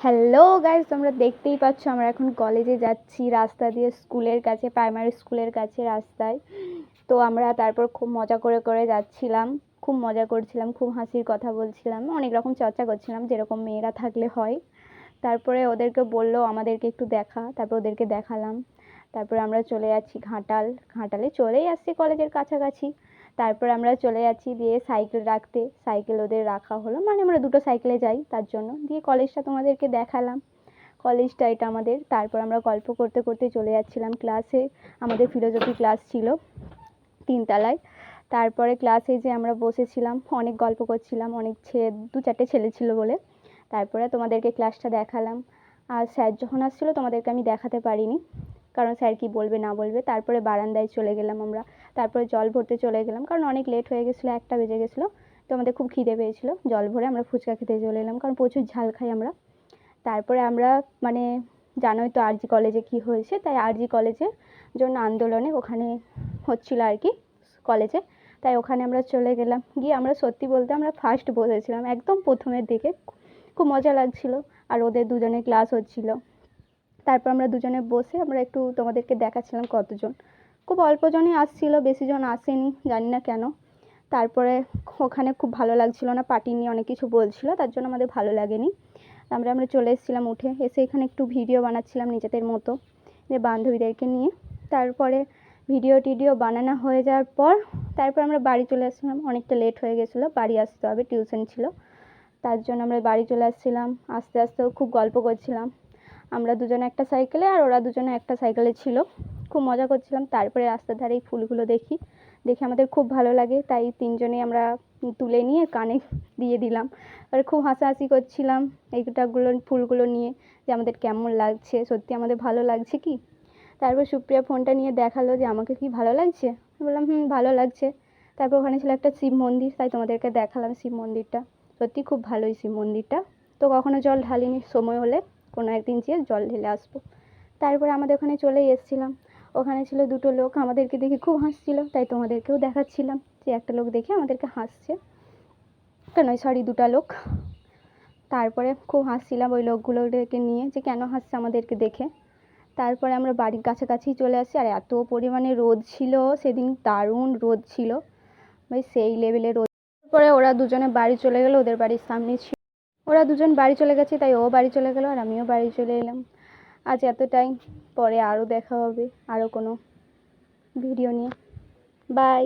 Hello guys, তোমরা দেখতেই পাচ্ছ আমরা এখন কলেজে যাচ্ছি রাস্তা দিয়ে, স্কুলের কাছে, প্রাইমারি স্কুলের কাছে রাস্তায়। তো আমরা তারপর খুব মজা করে করে যাচ্ছিলাম, খুব মজা করছিলাম, খুব হাসির কথা বলছিলাম, অনেক রকম চর্চা করছিলাম যেরকম মেয়েরা থাকলে হয়। তারপরে ওদেরকে বললো আমাদেরকে একটু দেখা, তারপর ওদেরকে দেখালাম। তারপরে আমরা চলে যাচ্ছি ঘাটালে চলেই আসছি কলেজের কাছাকাছি। তারপর আমরা চলে যাচ্ছি দিয়ে সাইকেল রাখতে, সাইকেল ওদের রাখা হলো, মানে আমরা দুটো সাইকেলে যাই তার জন্য। দিয়ে কলেজটা তোমাদেরকে দেখালাম, কলেজটা এটা আমাদের। তারপর আমরা গল্প করতে করতে চলে যাচ্ছিলাম ক্লাসে। আমাদের ফিলোজফি ক্লাস ছিল তিনতলায়। তারপরে ক্লাসে যে আমরা বসেছিলাম, অনেক গল্প করছিলাম, অনেক দু চারটে ছেলে ছিল বলে। তারপরে তোমাদেরকে ক্লাসটা দেখালাম। আর স্যার যখন আসছিলো তোমাদেরকে আমি দেখাতে পারিনি, কারণ স্যার কি বলবে না বলবে। তারপরে বারান্দায় চলে গেলাম আমরা, তারপরে জল ভরতে চলে গেলাম, কারণ অনেক লেট হয়ে গেছিলো, 1টা বেজে গেছিলো। তো আমাদের খুব খিদে পেয়েছিলো, জল ভরে আমরা ফুচকা খেতে চলে এলাম, কারণ প্রচুর ঝাল খাই আমরা। তারপরে আমরা মানে জানোই তো আরজি কলেজে কি হয়েছে, তাই আরজি কলেজের জন্য আন্দোলনে ওখানে হচ্ছিলো আর কি কলেজে। তাই ওখানে আমরা চলে গেলাম, গিয়ে আমরা সত্যি বলতে আমরা ফার্স্ট বসেছিলাম একদম প্রথমের দিকে, খুব মজা লাগছিলো। আর ওদের দুজনের ক্লাস হচ্ছিলো। তারপর আমরা দুজনে বসে আমরা একটু তোমাদেরকে দেখাচ্ছিলাম কতজন, খুব অল্প জনই আসছিলো, বেশি জন আসেনি, জানি না কেন। তারপরে ওখানে খুব ভালো লাগছিলো না, পার্টি নিয়ে অনেক কিছু বলছিলো, তার জন্য আমাদের ভালো লাগেনি। আমরা চলে এসেছিলাম, উঠে এসে এখানে একটু ভিডিও বানাচ্ছিলাম নিজেদের মতো, যে বান্ধবীদেরকে নিয়ে। তারপরে ভিডিও টিডিও বানানো হয়ে যাওয়ার পর তারপর আমরা বাড়ি চলে আসছিলাম, অনেকটা লেট হয়ে গেছিলো, বাড়ি আসতে হবে, টিউশন ছিল, তার জন্য আমরা বাড়ি চলে আসছিলাম। আস্তে আস্তেও খুব গল্প করছিলাম, আমরা দুজনে একটা সাইকেলে আর ওরা দুজনে একটা সাইকেলে ছিল, খুব মজা করছিলাম। তারপরে রাস্তার ধারে এই ফুলগুলো দেখে আমাদের খুব ভালো লাগে, তাই তিনজনেই আমরা তুলে নিয়ে কানে দিয়ে দিলাম। আর খুব হাসাহাসি করছিলাম এইটাগুলো, ফুলগুলো নিয়ে, যে আমাদের কেমন লাগছে, সত্যি আমাদের ভালো লাগছে কি। তারপর সুপ্রিয়া ফোনটা নিয়ে দেখালো যে আমাকে কি ভালো লাগছে, বললাম ভালো লাগছে। তারপর ওখানে ছিল একটা শিব মন্দির, তাই তোমাদেরকে দেখালাম শিব মন্দিরটা, সত্যি খুব ভালোই শিব মন্দিরটা। তো কখনো জল ঢালিনি, সময় হলে কোনো একদিন যেয়ে জল ঢেলে আসবো। তারপরে আমাদের ওখানে চলেই এসেছিলাম, ওখানে ছিল দুটো লোক, আমাদেরকে দেখে খুব হাসছিল, তাই তোমাদেরকেও দেখাচ্ছিলাম যে একটা লোক দেখে আমাদেরকে হাসছে, কেন সরি দুটো লোক। তারপরে খুব হাসছিলাম ওই লোকগুলোকে নিয়ে, যে কেন হাসছে আমাদেরকে দেখে। তারপরে আমরা বাড়ির কাছাকাছি চলে আসি, আর এত পরিমাণে রোদ ছিল সেদিন, দারুণ রোদ ছিল ভাই, সেই লেভেলের রোদ। তারপরে ওরা দুজনে বাড়ি চলে গেলো, ওদের বাড়ির সামনে ছিল, ওরা দুজন বাড়ি চলে গেছে, তাই ও বাড়ি চলে গেলো আর আমিও বাড়ি চলে এলাম। আজ এতটাই, পরে আরও দেখা হবে আরও কোনো ভিডিও নিয়ে। বাই।